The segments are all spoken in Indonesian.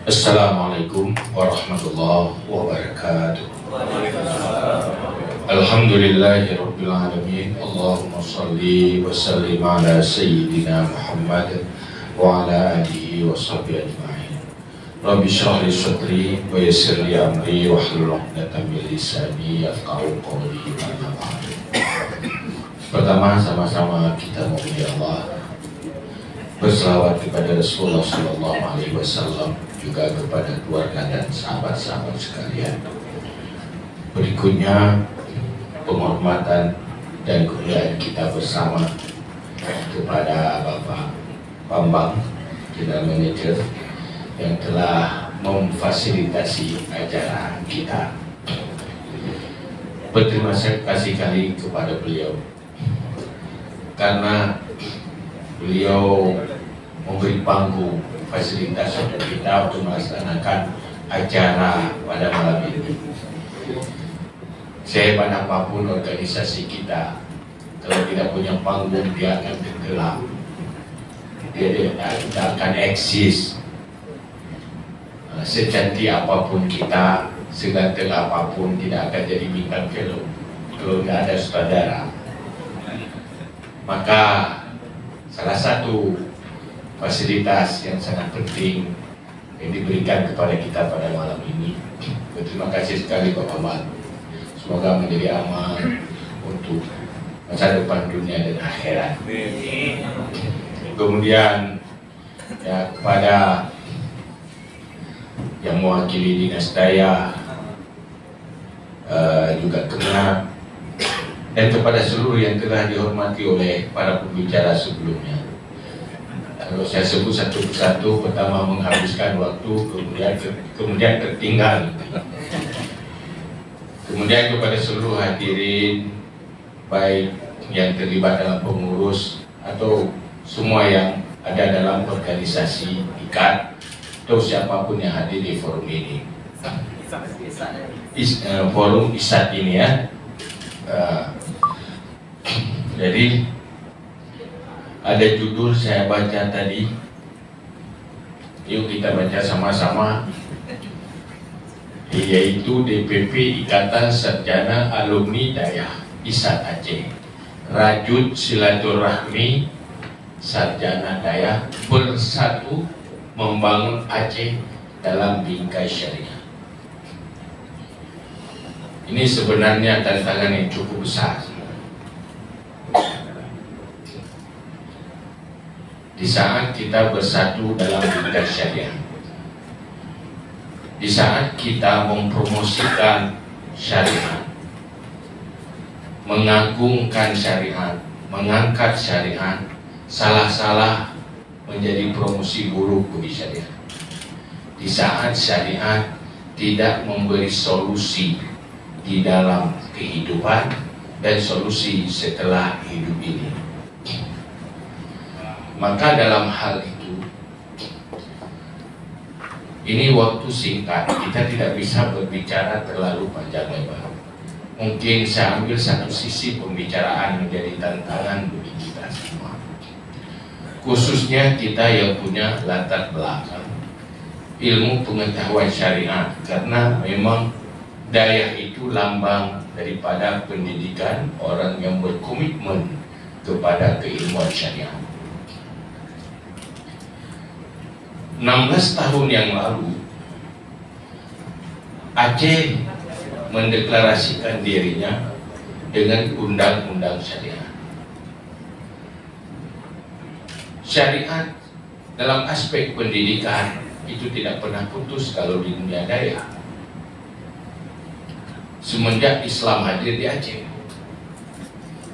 Assalamualaikum warahmatullahi wabarakatuh. Alhamdulillahirabbil alamin. Allahumma shalli wa sallim ala sayyidina Muhammad wa ala alihi wa sahbihi ajma'in. Rabbi shrah li sadri wa yassir li amri wa hlul 'uqdatam min lisani yafqahu qawli. Pertama, sama-sama kita memuji Allah, berselawat kepada Rasulullah sallallahu alaihi wasallam, juga kepada keluarga dan sahabat-sahabat sekalian. Berikutnya penghormatan dan kemuliaan kita bersama kepada Bapak Bambang, General Manager, yang telah memfasilitasi acara kita. Berterima kasih kali kepada beliau karena beliau memberi panggung fasilitas untuk kita untuk melaksanakan acara pada malam ini. Sehebat apapun organisasi kita, kalau tidak punya panggung, dia akan tenggelam, dia tidak akan eksis. Secantik apapun kita, seganteng apapun, tidak akan jadi bintang film kalau tidak ada sutradara. Maka salah satu fasilitas yang sangat penting yang diberikan kepada kita pada malam ini. Berterima kasih sekali Bapak Bambang. Semoga menjadi amal untuk masa depan dunia dan akhirat. Kemudian ya, kepada yang mewakili Dinas Daya, juga Kemenag, dan kepada seluruh yang telah dihormati oleh para pembicara sebelumnya. Kalau saya sebut satu persatu, pertama menghabiskan waktu, kemudian tertinggal. Kemudian kepada seluruh hadirin, baik yang terlibat dalam pengurus atau semua yang ada dalam organisasi IKAT atau siapapun yang hadir di forum ini, forum ISAT ini ya. Jadi ada judul saya baca tadi, yuk kita baca sama-sama, yaitu DPP Ikatan Sarjana Alumni Daya ISAT Aceh, rajut silaturahmi sarjana daya bersatu membangun Aceh dalam bingkai syariah. Ini sebenarnya tantangan yang cukup besar. Di saat kita bersatu dalam bingkai syariah, di saat kita mempromosikan syariat, mengagungkan syariat, mengangkat syariat, salah-salah menjadi promosi buruk bagi syariat. Di saat syariat tidak memberi solusi di dalam kehidupan dan solusi setelah hidup ini, maka dalam hal itu, ini waktu singkat, kita tidak bisa berbicara terlalu panjang lebar. Mungkin saya ambil satu sisi pembicaraan menjadi tantangan bagi kita semua, khususnya kita yang punya latar belakang ilmu pengetahuan syariat, karena memang daya itu lambang daripada pendidikan orang yang berkomitmen kepada keilmuan syariat. 16 tahun yang lalu, Aceh mendeklarasikan dirinya dengan undang-undang syariat. Syariat dalam aspek pendidikan itu tidak pernah putus kalau di dunia daya. Semenjak Islam hadir di Aceh.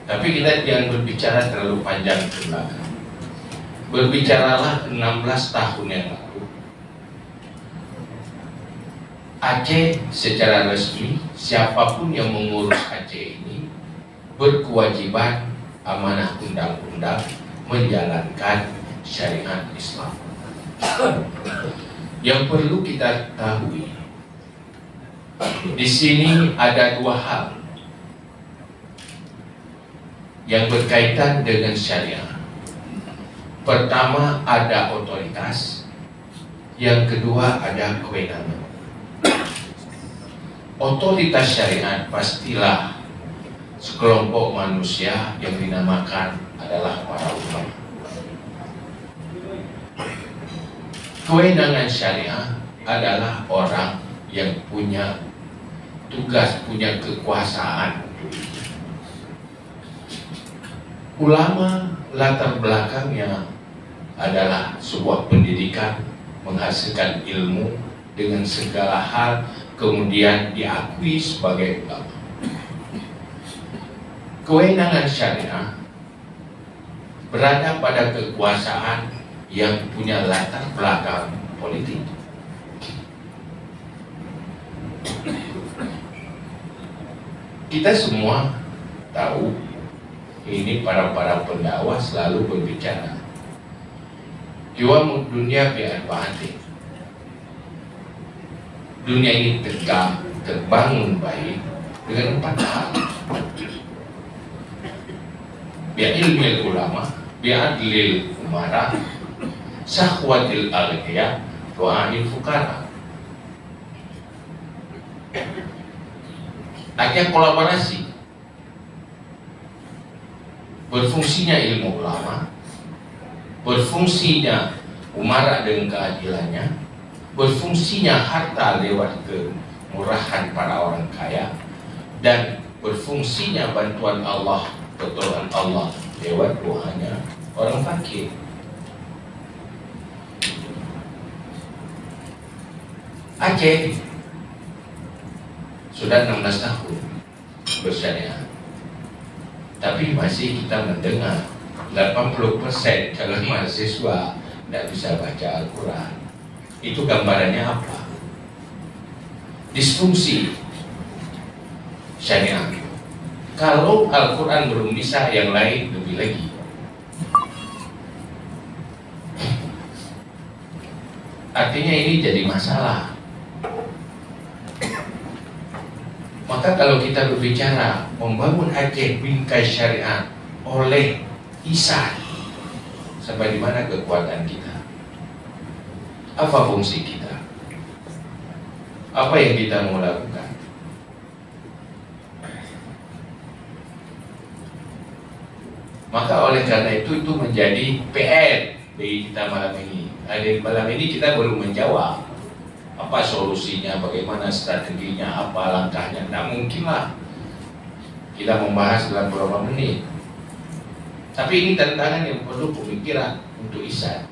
Tapi kita jangan berbicara terlalu panjang ke belakang. Berbicaralah 16 tahun yang lalu, Aceh secara resmi, siapapun yang mengurus Aceh ini berkewajiban amanah undang-undang menjalankan syariat Islam. Yang perlu kita ketahui, di sini ada dua hal yang berkaitan dengan syariat. Pertama, ada otoritas, Yang kedua ada kewenangan. Otoritas syariat pastilah sekelompok manusia yang dinamakan adalah para ulama. Kewenangan syariah adalah orang yang punya tugas, punya kekuasaan. Ulama latar belakangnya adalah sebuah pendidikan, menghasilkan ilmu dengan segala hal, kemudian diakui sebagai ulama. Kewenangan syariah berada pada kekuasaan yang punya latar belakang politik. Kita semua tahu ini para pendakwah selalu berbicara jiwa dunia biar batin. Dunia ini tegak, terbangun baik dengan 4 hal. Bi'ilmil ulama, bi'adlil umara, sahwatil aghniya, du'ail fukara. Artinya kolaborasi. Berfungsinya ilmu ulama, berfungsinya umara dengan keadilannya, berfungsinya harta lewat kemurahan para orang kaya, dan berfungsinya bantuan Allah, pertolongan Allah lewat doanya orang fakir. Aceh sudah 16 tahun bersyariat, tapi masih kita mendengar 80% calon mahasiswa tidak bisa baca Al-Quran. Itu gambarannya apa? Disfungsi syariat. Kalau Al-Quran belum bisa, yang lain lebih lagi. Artinya ini jadi masalah. Maka kalau kita berbicara membangun Aceh bingkai syariat oleh Isa, sampai di mana kekuatan kita? Apa fungsi kita? Apa yang kita mau lakukan? Maka oleh karena itu menjadi PR bagi kita malam ini. Malam ini kita belum menjawab apa solusinya, bagaimana strateginya, apa langkahnya. Tidak mungkin lah kita membahas dalam beberapa menit. Tapi ini tantangan yang perlu pemikiran untuk Isa.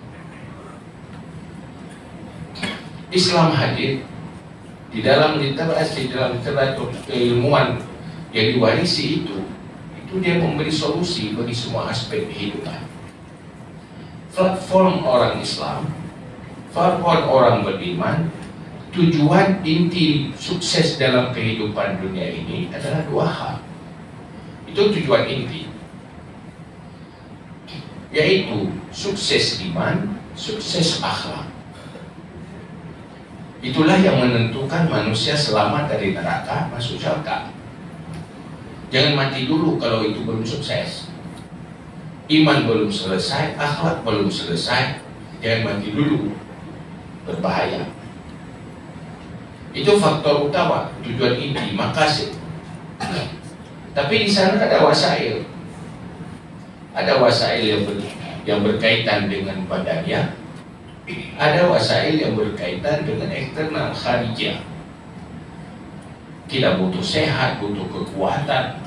Islam hadir di dalam literasi, dalam literatur keilmuan yang diwarisi itu dia memberi solusi bagi semua aspek kehidupan. Platform orang Islam, platform orang beriman, tujuan inti sukses dalam kehidupan dunia ini adalah 2 hal. Itu tujuan inti, yaitu sukses iman, sukses akhlak. Itulah yang menentukan manusia selamat dari neraka masuk surga. Jangan mati dulu kalau itu belum sukses. Iman belum selesai, akhlak belum selesai, jangan mati dulu, berbahaya. Itu faktor utama, tujuan inti, makasih. Tapi di sana ada wasail. Ada wasail yang berkaitan dengan badannya, ada wasail yang berkaitan dengan eksternal kharijah. Kita butuh sehat, butuh kekuatan,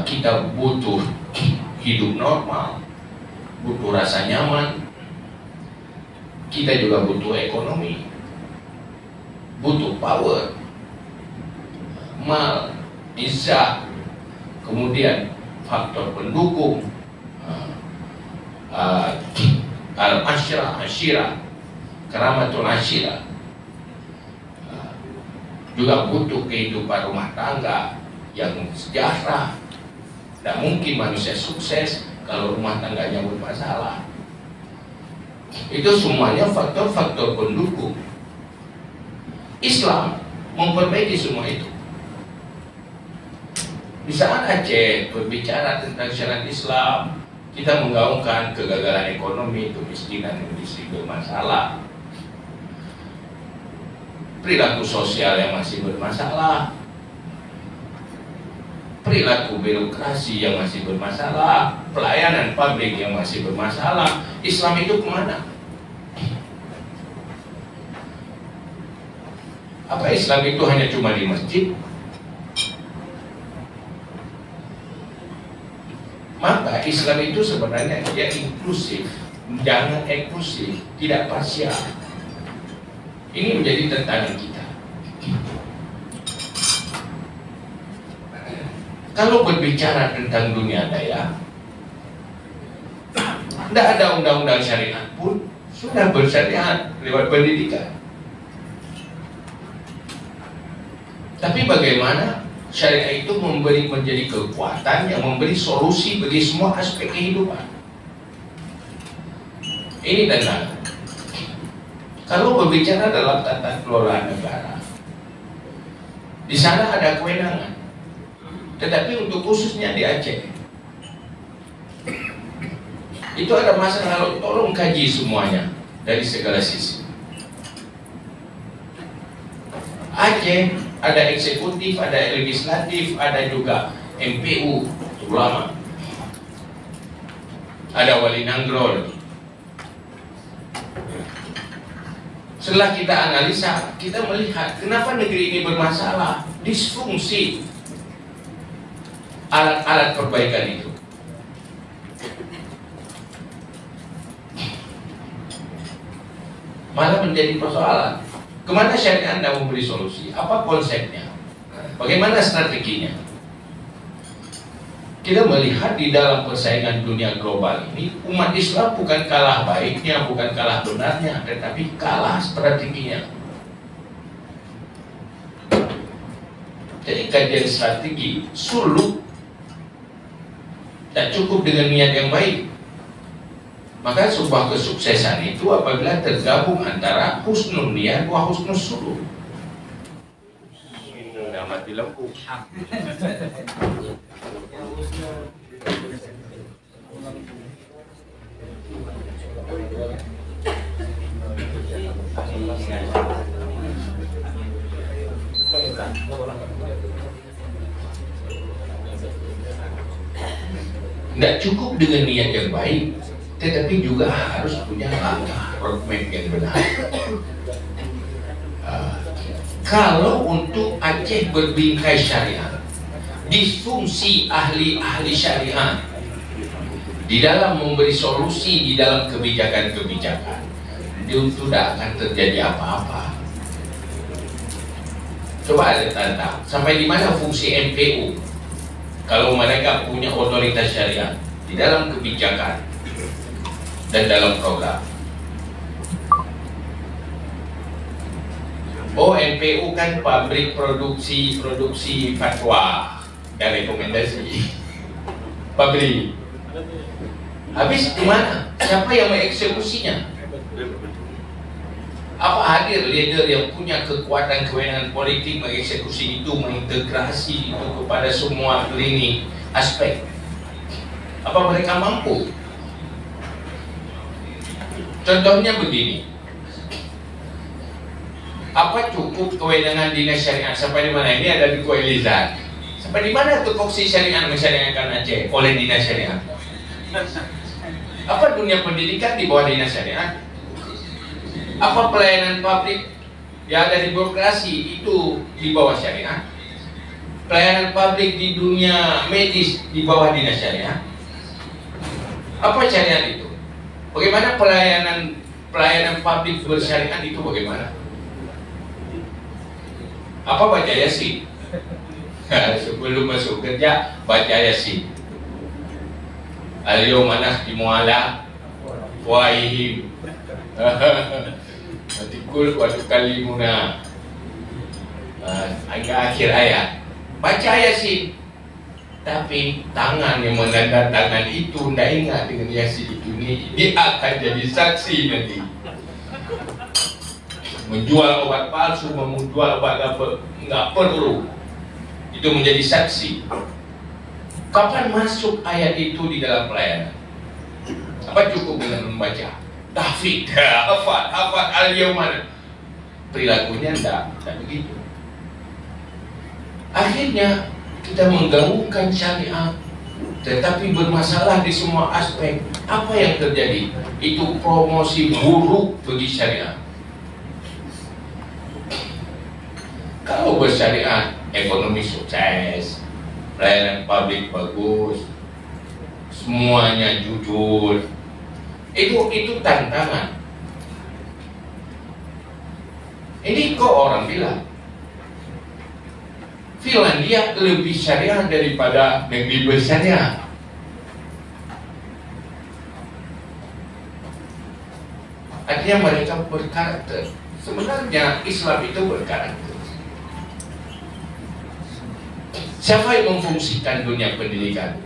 kita butuh hidup normal, butuh rasa nyaman. Kita juga butuh ekonomi, butuh power, mal, izzah, kemudian faktor pendukung, al-asyirah, karamatul asyirah. Juga butuh kehidupan rumah tangga yang sejahtera. Tidak mungkin manusia sukses kalau rumah tangganya bermasalah. Itu semuanya faktor-faktor pendukung. Islam memperbaiki semua itu. Di saat Aceh berbicara tentang syariat Islam, kita menggaungkan kegagalan ekonomi, kemiskinan, industri bermasalah. perilaku sosial yang masih bermasalah, perilaku birokrasi yang masih bermasalah, pelayanan publik yang masih bermasalah. Islam itu kemana? Apa Islam itu hanya cuma di masjid? Maka Islam itu sebenarnya dia inklusif, jangan eksklusif, tidak parsial. Ini menjadi tantangan kita. Kalau berbicara tentang dunia daya, tidak ada undang-undang syariat pun sudah bersyariat lewat pendidikan. Tapi bagaimana syariat itu menjadi kekuatan yang memberi solusi bagi semua aspek kehidupan. Ini tantangan. Kalau berbicara dalam tata kelola negara, di sana ada kewenangan, tetapi untuk khususnya di Aceh itu ada masalah. Tolong kaji semuanya dari segala sisi. Aceh ada eksekutif, ada legislatif, ada juga MPU, ulama, ada wali nangrol. Setelah kita analisa, kita melihat kenapa negeri ini bermasalah, disfungsi alat-alat perbaikan itu. Malah menjadi persoalan. Kemana syariat Anda memberi solusi? Apa konsepnya? Bagaimana strateginya? Kita melihat di dalam persaingan dunia global ini, umat Islam bukan kalah baiknya, bukan kalah benarnya, tetapi kalah strateginya. Jadi kajian strategi sulit, tak cukup dengan niat yang baik. Maka sebuah kesuksesan itu apabila tergabung antara husnul niat wa husnul suluk. Sudah mati lampu. Tidak cukup dengan niat yang baik, tetapi juga harus punya langkah roadmap yang benar. Kalau untuk Aceh berbingkai syariat, disfungsi ahli-ahli syariat di dalam memberi solusi di dalam kebijakan-kebijakan, itu tidak akan terjadi apa-apa. Coba ada tantang, sampai di mana fungsi MPU kalau mereka punya otoritas syariat di dalam kebijakan dan dalam program. Oh, MPU kan pabrik produksi fatwa dan rekomendasi. Pabrik. Habis di mana? Siapa yang mengeksekusinya? Apa hadir leader yang punya kekuatan kewenangan politik mengeksekusi itu, mengintegrasi itu kepada semua lini aspek? Apa mereka mampu? Contohnya begini, apa cukup kewenangan dinas syariat sampai di mana? Ini ada di Koilizan. Sampai di mana tupoksi syariat mensyariatkan Aceh oleh dinas syariat? Apa dunia pendidikan di bawah dinas syariat? Apa pelayanan publik yang ada di birokrasi itu di bawah syariat? Pelayanan publik di dunia medis di bawah dinas syariat? Apa syariat itu? Bagaimana pelayanan publik bersyariat itu bagaimana? Apa baca Yasin? Sebelum masuk kerja baca Yasin. Al-yawma nakhtimu ala afwahihim Matikul wa tukallimuna, akhir ayat. Baca Yasin, tapi tangan yang menandatangan itu tidak ingat dengan Yasin itu, dia akan jadi saksi nanti. Menjual obat palsu, menjual obat nggak perlu, itu menjadi saksi. Kapan masuk ayat itu di dalam pelayanan? Apa cukup dengan membaca tahfidz, hafal al-yawma perilakunya tidak begitu. Akhirnya kita menggaungkan syariat, tetapi bermasalah di semua aspek. Apa yang terjadi? Itu promosi buruk bagi syariat. Kalau bersyariat, ekonomi sukses, pelayanan publik bagus, semuanya jujur, itu tantangan. Ini kok orang bilang Finlandia lebih syariah daripada negeri bersyariah. Artinya mereka berkarakter. Sebenarnya Islam itu berkarakter. Siapa yang memfungsikan dunia pendidikan?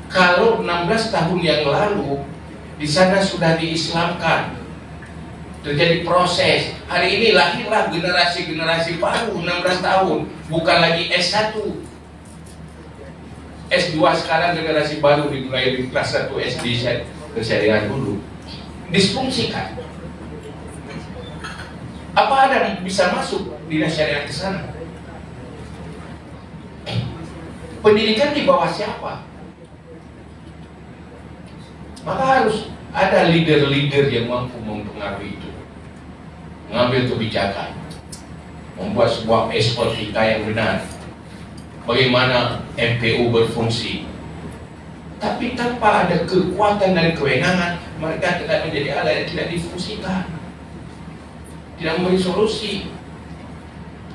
Kalau 16 tahun yang lalu di sana sudah diislamkan, terjadi proses. Hari ini lahirlah generasi-generasi baru 16 tahun, bukan lagi S1. S2 sekarang generasi baru dimulai di kelas 1 SD syariah dulu. Disfungsikan. Apa ada yang bisa masuk di syariah ke sana? Pendidikan di bawah siapa? Maka harus ada leader-leader yang mampu mempengaruhi itu, mengambil kebijakan, membuat sebuah eskotika yang benar, bagaimana MPU berfungsi. Tapi tanpa ada kekuatan dan kewenangan, mereka tidak menjadi alat yang tidak difungsikan, tidak memberi solusi.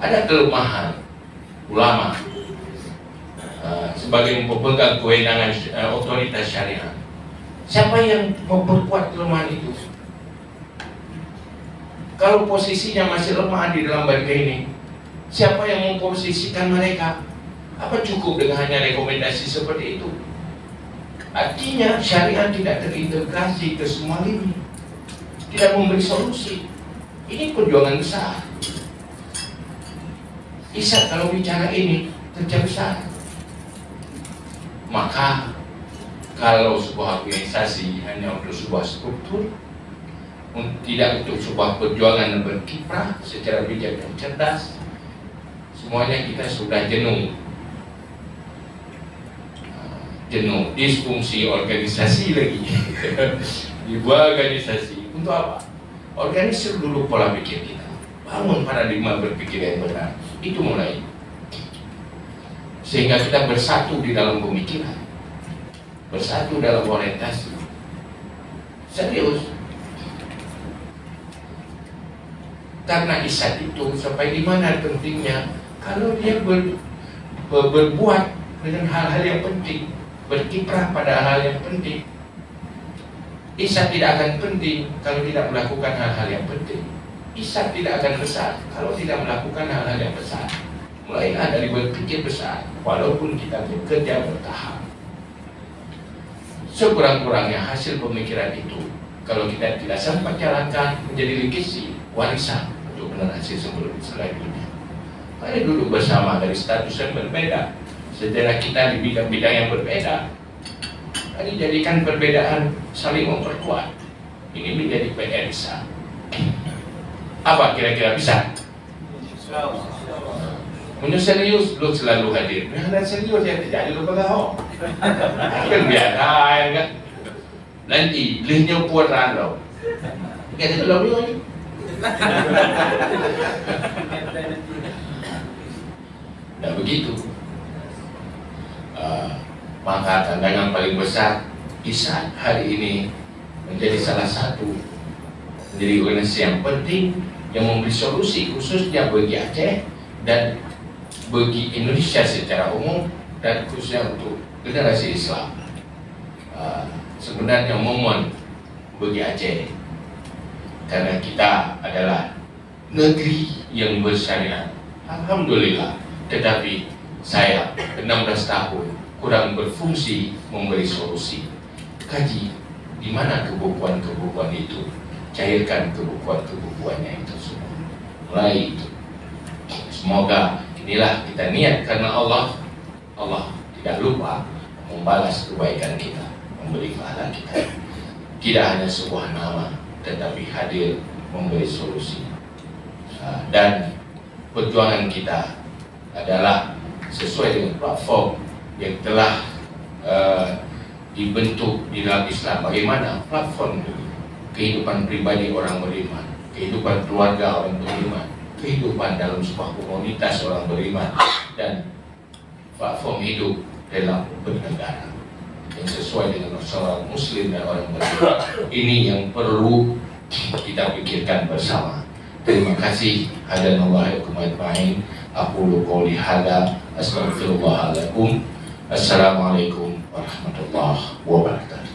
Ada kelemahan ulama sebagai pemegang kewenangan otoritas syariah. Siapa yang memperkuat kelemahan itu? Kalau posisinya masih lemah di dalam bangsa ini, siapa yang memposisikan mereka? Apa cukup dengan hanya rekomendasi seperti itu? Artinya syariat tidak terintegrasi ke semua lini, tidak memberi solusi. Ini perjuangan besar. Isa kalau bicara ini kerja besar. Maka kalau sebuah organisasi hanya untuk sebuah struktur, tidak untuk sebuah perjuangan yang berkiprah secara bijak dan cerdas, semuanya kita sudah jenuh. Jenuh, disfungsi organisasi lagi. Dibuat organisasi untuk apa? Organisasi dulu pola pikir kita, bangun paradigma berpikir yang benar. Itu mulai, sehingga kita bersatu di dalam pemikiran, bersatu dalam orientasi. Serius. Karena isat itu sampai di mana pentingnya kalau dia berbuat dengan hal-hal yang penting, berkiprah pada hal yang penting. Isat tidak akan penting kalau tidak melakukan hal-hal yang penting. Isat tidak akan besar kalau tidak melakukan hal-hal yang besar. Mulailah dari berpikir besar, walaupun kita bekerja bertahap. Sekurang-kurangnya hasil pemikiran itu, kalau kita tidak sempat jalankan, menjadi legacy, warisan untuk generasi sebelum selanjutnya. Mari duduk bersama dari status yang berbeda, sejarah kita di bidang-bidang yang berbeda. Mari jadikan perbedaan saling memperkuat. Ini menjadi PR besar. Apa kira-kira bisa? Punya serius, lu selalu hadir. Nah, serius ya tidak lupa kau. Kan biasa kan. Nanti belinya puan rando. Kita itu lalu ni. Nah begitu. Maka tantangan paling besar ISAT hari ini menjadi salah satu, menjadi organisasi yang penting yang memberi solusi khususnya bagi Aceh dan bagi Indonesia secara umum, dan khususnya untuk generasi Islam. Sebenarnya momen bagi Aceh karena kita adalah negeri yang bersyariat, alhamdulillah. Tetapi saya 16 tahun kurang berfungsi memberi solusi. Kaji di mana kebukuan-kebukuan itu, cairkan kebukuan-kebukuannya itu semua. Mulai itu. Semoga inilah kita niat karena Allah tidak lupa membalas kebaikan kita, memberi pahala kita. Tidak hanya sebuah nama, tetapi hadir memberi solusi. Dan perjuangan kita adalah sesuai dengan platform yang telah dibentuk di dalam Islam. Bagaimana platform itu? Kehidupan pribadi orang beriman, kehidupan keluarga orang beriman, kehidupan dalam sebuah komunitas orang beriman, dan platform hidup dalam bernegara yang sesuai dengan seorang muslim dan orang beriman. Ini yang perlu kita pikirkan bersama. Terima kasih. Hadanallahu ajma'in. Aqulu qouli hadza astaghfirullah lakum. Assalamualaikum warahmatullahi wabarakatuh.